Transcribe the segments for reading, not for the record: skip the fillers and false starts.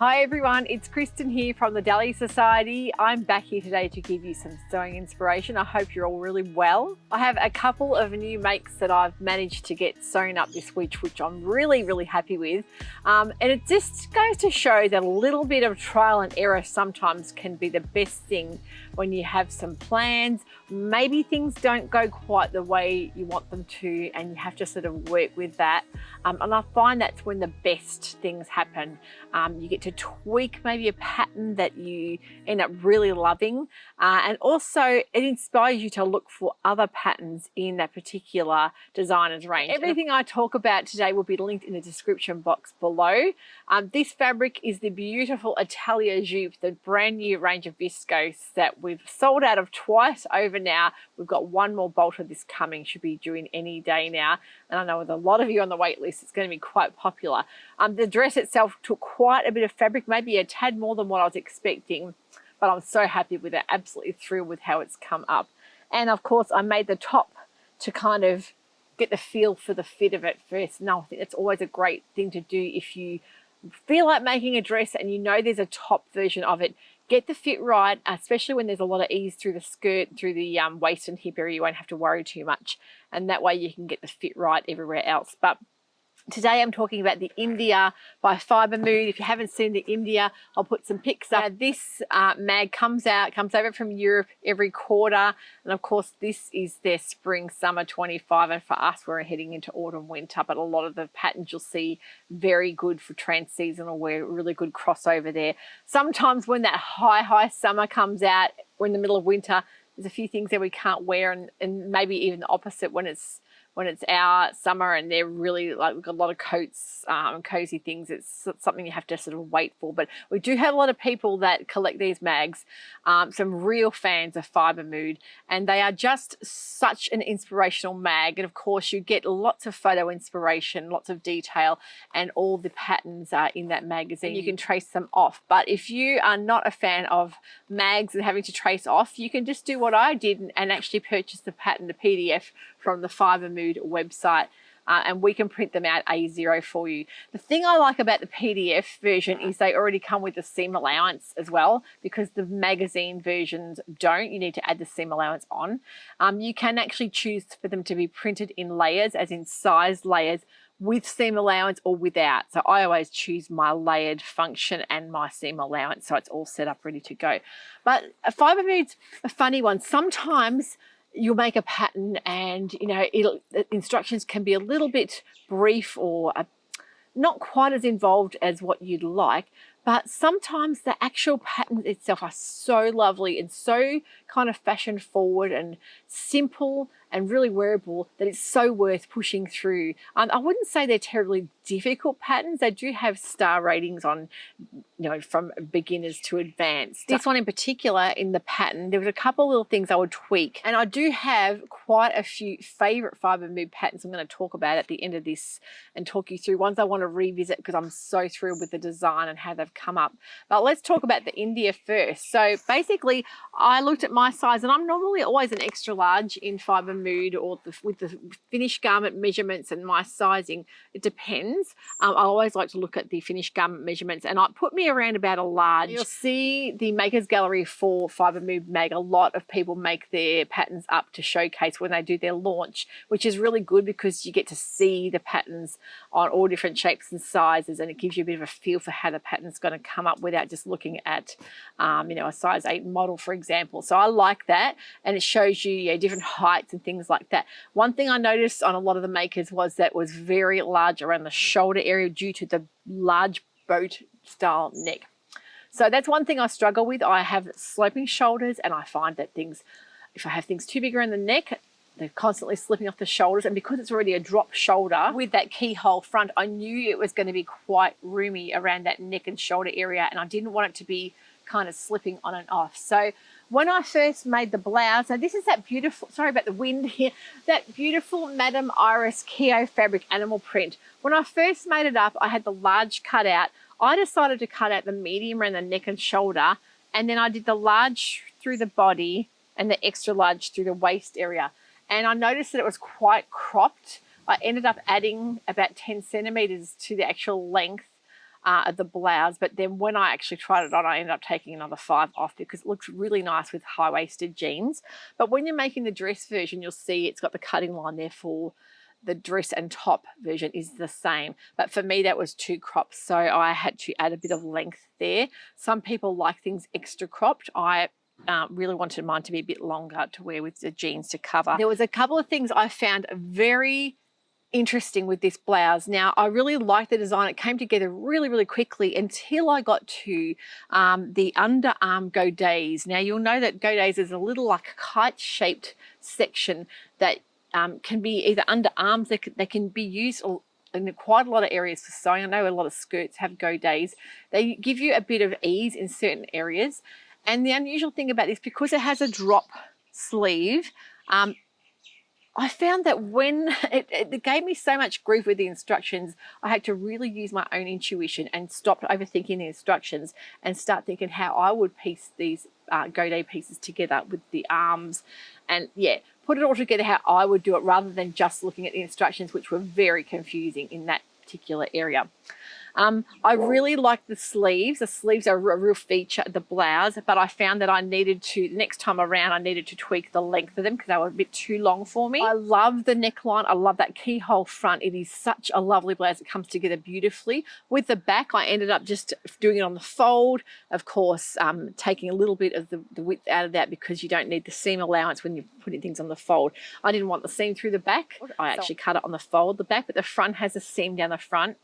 Hi everyone, it's Kristen here from the Dahlia Society. I'm back here today to give you some sewing inspiration. I hope you're all really well. I have a couple of new makes that I've managed to get sewn up this week, which I'm really happy with. And it just goes to show that a little bit of trial and error sometimes can be the best thing when you have some plans. Maybe things don't go quite the way you want them to and you have to sort of work with that. And I find that's when the best things happen. You get to tweak maybe a pattern that you end up really loving, and also it inspires you to look for other patterns in that particular designer's range. Everything I talk about today will be linked in the description box below. This fabric is the beautiful Italia Jupe, the brand new range of viscose that we've sold out of twice over now. We've got one more bolt of this coming, should be due in any day now, and I know with a lot of you on the wait list it's going to be quite popular. The dress itself took quite a bit of fabric, maybe a tad more than what I was expecting, but I'm so happy with it, absolutely thrilled with how it's come up. And of course I made the top to kind of get the feel for the fit of it first. And I think that's always a great thing to do if you feel like making a dress and you know there's a top version of it. Get the fit right, especially when there's a lot of ease through the skirt, through the waist and hip area. You won't have to worry too much, and that way you can get the fit right everywhere else. But today I'm talking about the India by Fibremood. If you haven't seen the India, I'll put some pics up. This mag comes over from Europe every quarter. And of course, this is their spring, summer 25. And for us, we're heading into autumn, winter. But a lot of the patterns you'll see very good for trans-seasonal wear, really good crossover there. Sometimes when that high summer comes out, we're in the middle of winter, there's a few things that we can't wear, and maybe even the opposite when it's our summer and they're really like, we've got a lot of coats and cozy things. It's something you have to sort of wait for. But we do have a lot of people that collect these mags, some real fans of Fibremood, and they are just such an inspirational mag. And of course you get lots of photo inspiration, lots of detail, and all the patterns are in that magazine. You can trace them off. But if you are not a fan of mags and having to trace off, you can just do what I did and actually purchase the pattern, the PDF from the Fibremood website, and we can print them out A0 for you. The thing I like about the PDF version is they already come with the seam allowance as well, because the magazine versions don't. You need to add the seam allowance on. You can actually choose for them to be printed in layers, as in size layers, with seam allowance or without. So I always choose my layered function and my seam allowance, so it's all set up ready to go. But Fibremood's a funny one. Sometimes you'll make a pattern and the instructions can be a little bit brief or not quite as involved as what you'd like, but sometimes the actual patterns itself are so lovely and so kind of fashion forward and simple and really wearable that it's so worth pushing through. I wouldn't say they're terribly difficult patterns. They do have star ratings on, from beginners to advanced. This one in particular in the pattern, there was a couple of little things I would tweak. And I do have quite a few favorite Fibremood patterns I'm going to talk about at the end of this and talk you through ones I want to revisit because I'm so thrilled with the design and how they've come up. But let's talk about the India first. So basically I looked at my size, and I'm normally always an extra large in Fibremood, or with the finished garment measurements and my sizing. It depends. I always like to look at the finished garment measurements, and it put me around about a large. You'll see the Makers Gallery for Fibremood mag, a lot of people make their patterns up to showcase when they do their launch, which is really good because you get to see the patterns on all different shapes and sizes, and it gives you a bit of a feel for how the pattern's going to come up without just looking at a size 8 model, for example. So I like that, and it shows you different heights and things like that. One thing I noticed on a lot of the makers was that it was very large around the shoulder area due to the large boat style neck. So that's one thing I struggle with. I have sloping shoulders, and I find that if I have things too big around the neck, they're constantly slipping off the shoulders. And because it's already a drop shoulder with that keyhole front, I knew it was going to be quite roomy around that neck and shoulder area, and I didn't want it to be kind of slipping on and off. So when I first made the blouse, now this is that beautiful, sorry about the wind here, that beautiful Madame Iris Keo fabric animal print. When I first made it up, I had the large cut out. I decided to cut out the medium around the neck and shoulder, and then I did the large through the body and the extra large through the waist area. And I noticed that it was quite cropped. I ended up adding about 10 centimeters to the actual length the blouse, but then when I actually tried it on, I ended up taking another 5 off because it looks really nice with high-waisted jeans. But when you're making the dress version, you'll see it's got the cutting line there for the dress and top version is the same. But for me, that was too cropped, so I had to add a bit of length there. Some people like things extra cropped. I really wanted mine to be a bit longer to wear with the jeans to cover. There was a couple of things I found very interesting with this blouse. Now, I really liked the design. It came together really, really quickly until I got to the underarm godets. Now, you'll know that godets is a little like kite-shaped section that can be either underarms. They can be used in quite a lot of areas for sewing. I know a lot of skirts have godets. They give you a bit of ease in certain areas. And the unusual thing about this, because it has a drop sleeve, I found that when it gave me so much grief with the instructions, I had to really use my own intuition and stop overthinking the instructions and start thinking how I would piece these godet pieces together with the arms, and yeah, put it all together how I would do it rather than just looking at the instructions, which were very confusing in that particular area. I really like the sleeves. The sleeves are a real feature of the blouse, but I found that I needed to, next time around, I needed to tweak the length of them because they were a bit too long for me. I love the neckline. I love that keyhole front. It is such a lovely blouse. It comes together beautifully. With the back, I ended up just doing it on the fold. Of course, taking a little bit of the width out of that because you don't need the seam allowance when you're putting things on the fold. I didn't want the seam through the back. I actually cut it on the fold, the back, but the front has a seam down the front.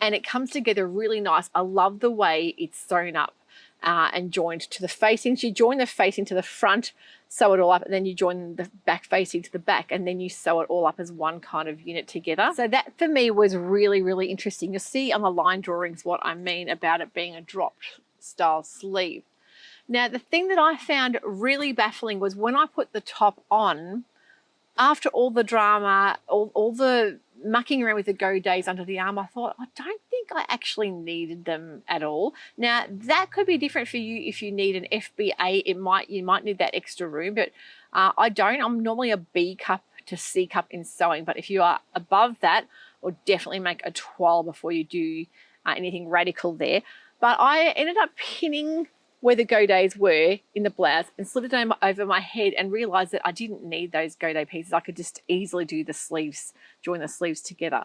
And it comes together really nice. I love the way it's sewn up and joined to the facings. You join the facing to the front, sew it all up, and then you join the back facing to the back, and then you sew it all up as one kind of unit together. So that for me was really, really interesting. You'll see on the line drawings what I mean about it being a dropped style sleeve. Now, the thing that I found really baffling was when I put the top on, after all the drama, all the mucking around with the godets under the arm, I thought, I don't think I actually needed them at all. Now, that could be different for you if you need an FBA. You might need that extra room, but I don't. I'm normally a B cup to C cup in sewing, but if you are above that, or definitely make a 12 before you do anything radical there. But I ended up pinning where the godets were in the blouse and slid it over my head and realized that I didn't need those godet pieces. I could just easily do the sleeves, join the sleeves together.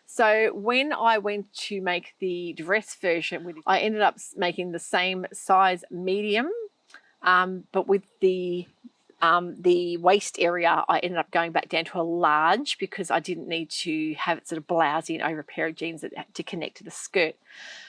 So when I went to make the dress version, I ended up making the same size medium, but with the waist area, I ended up going back down to a large because I didn't need to have it sort of blousing over a pair of jeans to connect to the skirt.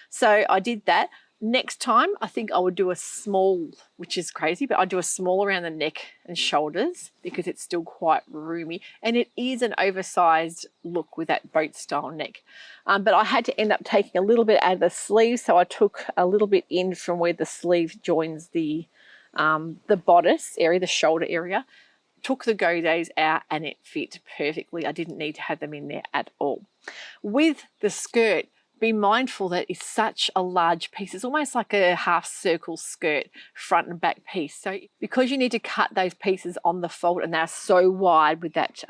So I did that. Next time, I think I would do a small, which is crazy, but I'd do a small around the neck and shoulders because it's still quite roomy. And it is an oversized look with that boat style neck. But I had to end up taking a little bit out of the sleeve. So I took a little bit in from where the sleeve joins the bodice area, the shoulder area. Took the godets out and it fit perfectly. I didn't need to have them in there at all. With the skirt, be mindful that it's such a large piece. It's almost like a half circle skirt, front and back piece. So because you need to cut those pieces on the fold and they're so wide with that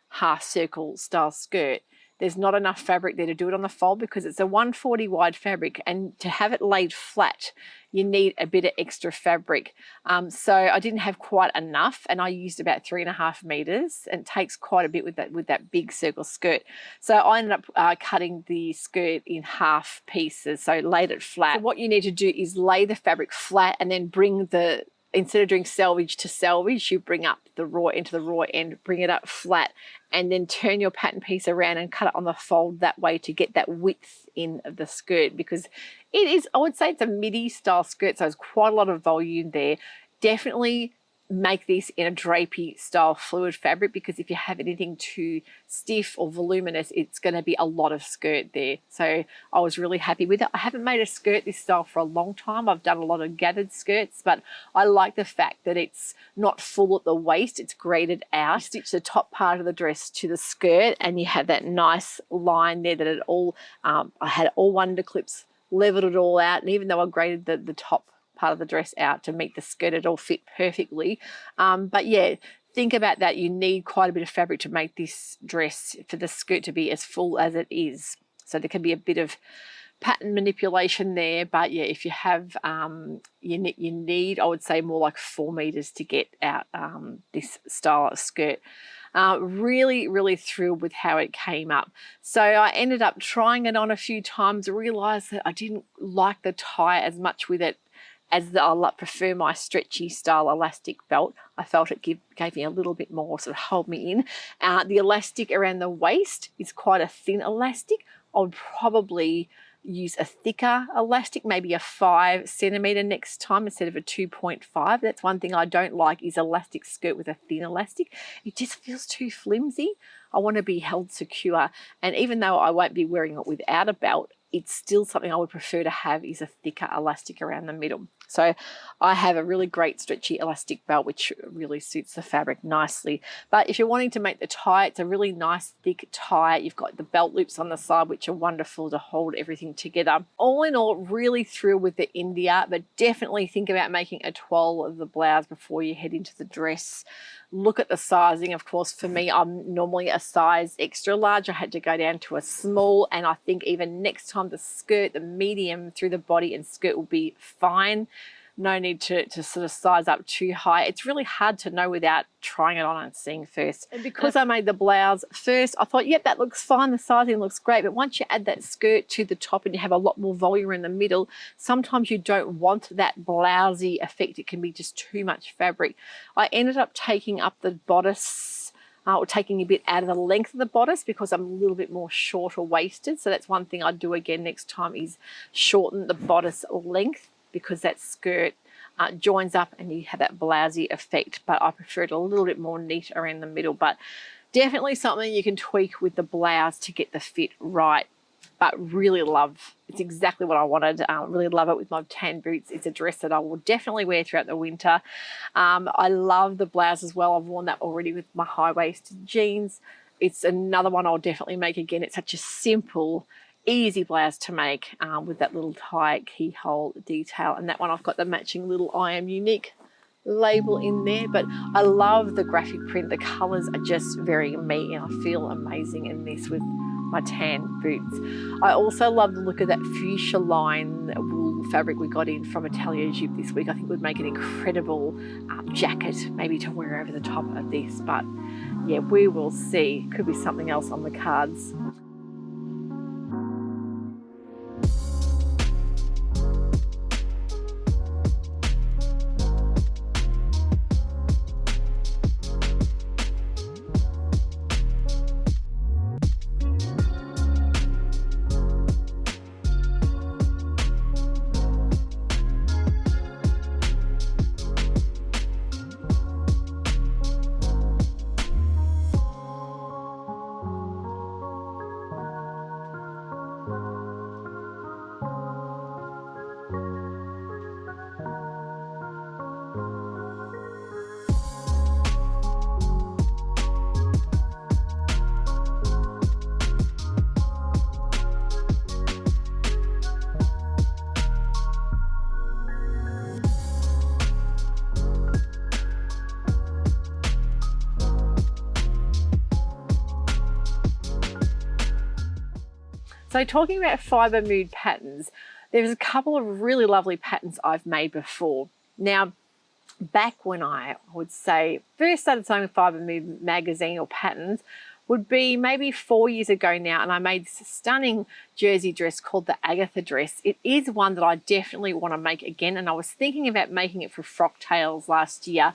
half circle style skirt, there's not enough fabric there to do it on the fold because it's a 140 wide fabric, and to have it laid flat, you need a bit of extra fabric. So I didn't have quite enough, and I used about 3.5 meters, and it takes quite a bit with that big circle skirt. So I ended up cutting the skirt in half pieces, so laid it flat. So what you need to do is lay the fabric flat and then bring instead of doing selvage to selvage, you bring up the raw end to the raw end, bring it up flat, and then turn your pattern piece around and cut it on the fold that way to get that width in of the skirt, because it is, I would say it's a midi style skirt, so there's quite a lot of volume there. Definitely make this in a drapey style fluid fabric, because if you have anything too stiff or voluminous, it's going to be a lot of skirt there. So I was really happy with it. I haven't made a skirt this style for a long time. I've done a lot of gathered skirts, but I like the fact that it's not full at the waist, it's graded out. Stitch the top part of the dress to the skirt and you have that nice line there that it all, I had all wonder clips, leveled it all out, and even though I graded the top part of the dress out to meet the skirt, it all fit perfectly. But yeah, think about that. You need quite a bit of fabric to make this dress for the skirt to be as full as it is. So there can be a bit of pattern manipulation there, but yeah, if you have you need, I would say, more like 4 meters to get out this style of skirt. Really thrilled with how it came up. So I ended up trying it on a few times, realized that I didn't like the tie as much with it as I prefer my stretchy style elastic belt. I felt it gave me a little bit more sort of hold me in. The elastic around the waist is quite a thin elastic. I would probably use a thicker elastic, maybe a 5 centimeter next time instead of a 2.5. That's one thing I don't like, is elastic skirt with a thin elastic. It just feels too flimsy. I want to be held secure, and even though I won't be wearing it without a belt, it's still something I would prefer to have, is a thicker elastic around the middle. So I have a really great stretchy elastic belt which really suits the fabric nicely. But if you're wanting to make the tie, it's a really nice thick tie. You've got the belt loops on the side which are wonderful to hold everything together. All in all, really thrilled with the India, but definitely think about making a toile of the blouse before you head into the dress. Look at the sizing. Of course, for me, I'm normally a size extra large. I had to go down to a small, and I think even next time the skirt, the medium through the body and skirt will be fine. No need to sort of size up too high. It's really hard to know without trying it on and seeing first. And because I made the blouse first, I thought, yep, that looks fine. The sizing looks great. But once you add that skirt to the top and you have a lot more volume in the middle, sometimes you don't want that blousy effect. It can be just too much fabric. I ended up taking up the bodice, or taking a bit out of the length of the bodice, because I'm a little bit more shorter waisted. So that's one thing I'd do again next time, is shorten the bodice length, because that skirt joins up and you have that blousy effect. But I prefer it a little bit more neat around the middle. But definitely something you can tweak with the blouse to get the fit right. But really love, it's exactly what I wanted. Really love it with my tan boots. It's a dress that I will definitely wear throughout the winter. I love the blouse as well. I've worn that already with my high-waisted jeans. It's another one I'll definitely make again. It's such a simple, easy blouse to make, with that little tie keyhole detail. And that one I've got the matching little I am unique label in there. But I love the graphic print. The colours are just very me, and I feel amazing in this with my tan boots. I also love the look of that fuchsia line wool fabric we got in from Atelier Jupe this week. I think would make an incredible jacket, maybe to wear over the top of this. But yeah, we will see. Could be something else on the cards. So talking about Fibremood patterns, there's a couple of really lovely patterns I've made before. Now, back when I would say first started sewing with Fibremood magazine or patterns would be maybe 4 years ago now, and I made this stunning jersey dress called the Agatha dress. It is one that I definitely want to make again, and I was thinking about making it for frock tails last year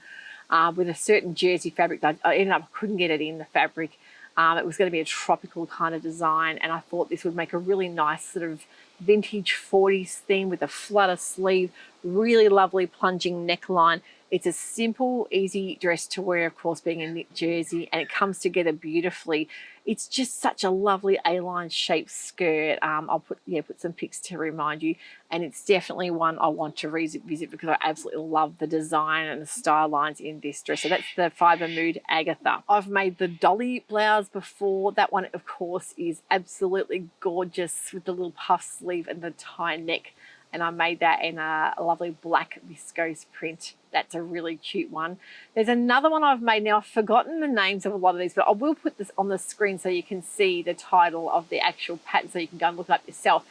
with a certain jersey fabric that I ended up couldn't get it in the fabric. It was going to be a tropical kind of design, and I thought this would make a really nice sort of vintage 40s theme with a flutter sleeve, really lovely plunging neckline. It's a simple, easy dress to wear, of course, being a knit jersey, and it comes together beautifully. It's just such a lovely A-line shaped skirt. I'll put some pics to remind you, and it's definitely one I want to revisit because I absolutely love the design and the style lines in this dress. So that's the Fibremood Agatha. I've made the dolly blouse before. That one, of course, is absolutely gorgeous with the little puff sleeve and the tie neck. And I made that in a lovely black viscose print. That's a really cute one. There's another one I've made now. I've forgotten the names of a lot of these, but I will put this on the screen so you can see the title of the actual pattern so you can go and look it up yourself.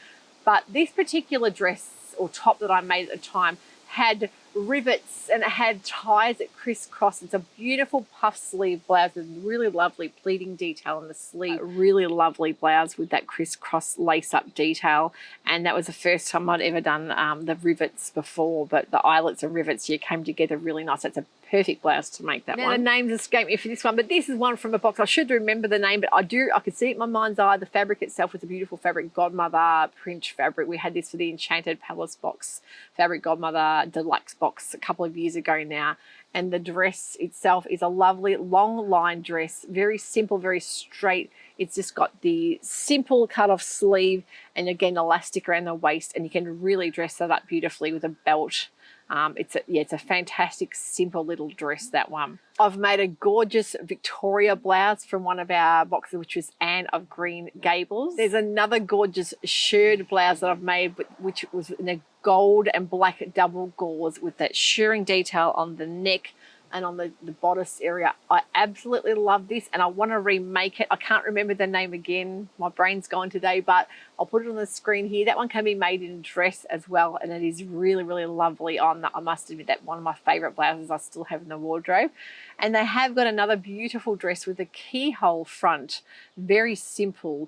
But this particular dress or top that I made at the time had rivets and it had ties that crisscross. It's a beautiful puff sleeve blouse with really lovely pleating detail in the sleeve. A really lovely blouse with that crisscross lace-up detail, and that was the first time I'd ever done the rivets before, but the eyelets and rivets here came together really nice. It's a perfect blouse to make that one. Now, the names escape me for this one, but this is one from a box. I should remember the name, but I could see it in my mind's eye. The fabric itself was a beautiful fabric, Godmother print fabric. We had this for the Enchanted Palace box, Fabric Godmother Deluxe box a couple of years ago now. And the dress itself is a lovely long line dress, very simple, very straight. It's just got the simple cut off sleeve and again elastic around the waist, and you can really dress that up beautifully with a belt. It's a fantastic simple little dress, that one. I've made a gorgeous Victoria blouse from one of our boxes, which was Anne of Green Gables. There's another gorgeous shirred blouse that I've made, which was in a gold and black double gauze with that shirring detail on the neck and on the bodice area. I absolutely love this and I want to remake it. I can't remember the name again. My brain's gone today, but I'll put it on the screen here. That one can be made in a dress as well, and it is really, really lovely on. I must admit that one of my favourite blouses I still have in the wardrobe. And they have got another beautiful dress with a keyhole front. Very simple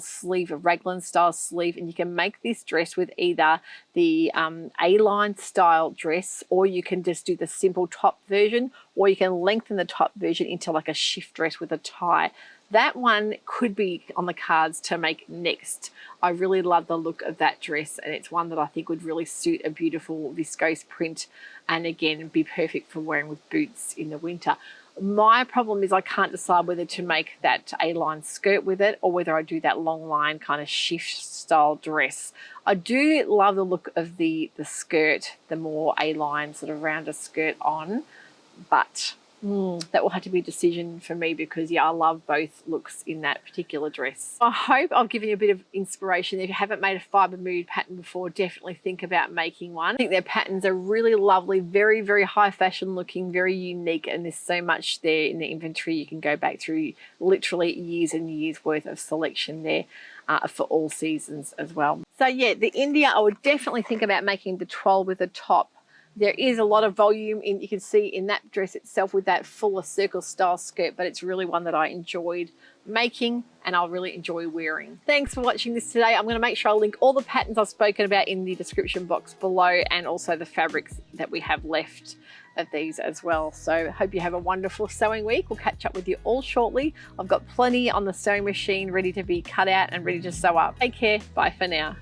sleeve, a raglan style sleeve, and you can make this dress with either the A-line style dress, or you can just do the simple top version, or you can lengthen the top version into like a shift dress with a tie. That one could be on the cards to make next. I really love the look of that dress, and it's one that I think would really suit a beautiful viscose print, and again be perfect for wearing with boots in the winter. My problem is I can't decide whether to make that A-line skirt with it or whether I do that long line kind of shift style dress. I do love the look of the skirt, the more A-line sort of rounder skirt on, but that will have to be a decision for me because, yeah, I love both looks in that particular dress. I hope I've given you a bit of inspiration. If you haven't made a Fibremood pattern before, definitely think about making one. I think their patterns are really lovely, very, very high fashion looking, very unique, and there's so much there in the inventory. You can go back through literally years and years worth of selection there for all seasons as well. So yeah, the India, I would definitely think about making the 12 with a top. There is a lot of volume in, you can see in that dress itself with that fuller circle style skirt, but it's really one that I enjoyed making and I'll really enjoy wearing. Thanks for watching this today. I'm going to make sure I link all the patterns I've spoken about in the description box below, and also the fabrics that we have left of these as well. So hope you have a wonderful sewing week. We'll catch up with you all shortly. I've got plenty on the sewing machine ready to be cut out and ready to sew up. Take care. Bye for now.